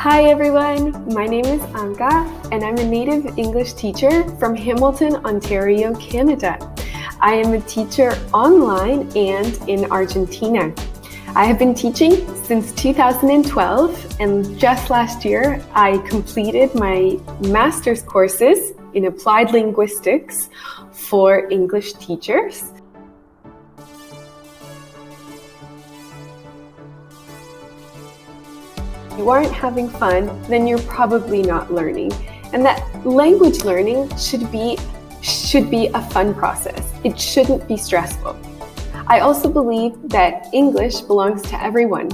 Hi everyone, my name is Anca and I'm a native English teacher from Hamilton, Ontario, Canada. I am a teacher online and in Argentina. I have been teaching since 2012 and just last year I completed my master's courses in applied linguistics for English teachers. If you aren't having fun, then you're probably not learning. And that language learning should be a fun process. It shouldn't be stressful. I also believe that English belongs to everyone.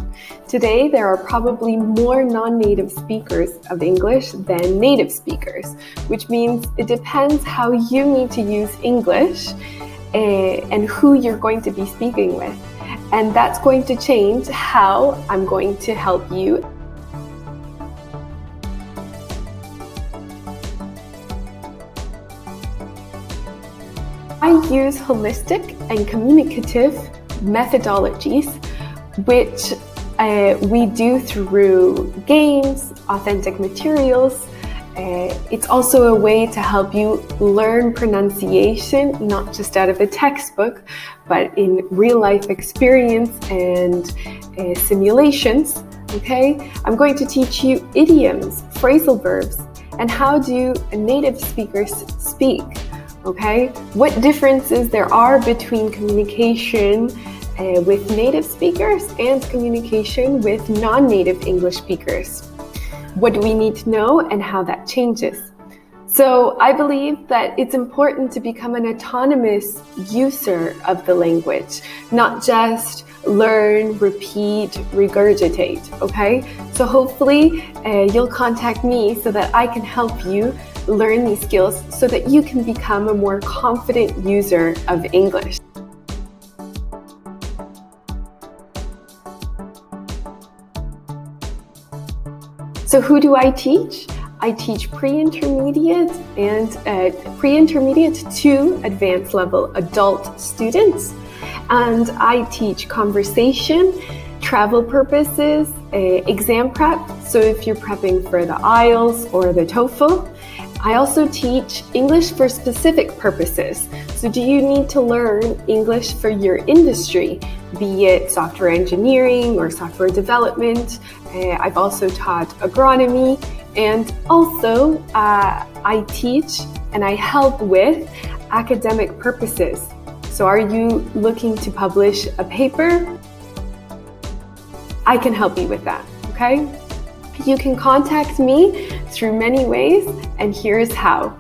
Today, there are probably more non-native speakers of English than native speakers, which means it depends how you need to use English and who you're going to be speaking with. And that's going to change how I'm going to help you. I use holistic and communicative methodologies, which we do through games, authentic materials. It's also a way to help you learn pronunciation, not just out of a textbook, but in real life experience and simulations. Okay? I'm going to teach you idioms, phrasal verbs, and how do native speakers speak. Okay, what differences there are between communication with native speakers and communication with non-native English speakers. What do we need to know and how that changes? So I believe that it's important to become an autonomous user of the language, not just learn, repeat, regurgitate, okay? So hopefully you'll contact me so that I can help you learn these skills so that you can become a more confident user of English. So who do I teach? I teach pre-intermediate and pre-intermediate to advanced level adult students. And I teach conversation, travel purposes, exam prep. So if you're prepping for the IELTS or the TOEFL. I also teach English for specific purposes. So do you need to learn English for your industry, be it software engineering or software development? I've also taught agronomy, and also I teach and I help with academic purposes. So are you looking to publish a paper? I can help you with that, okay? You can contact me through many ways, and here's how.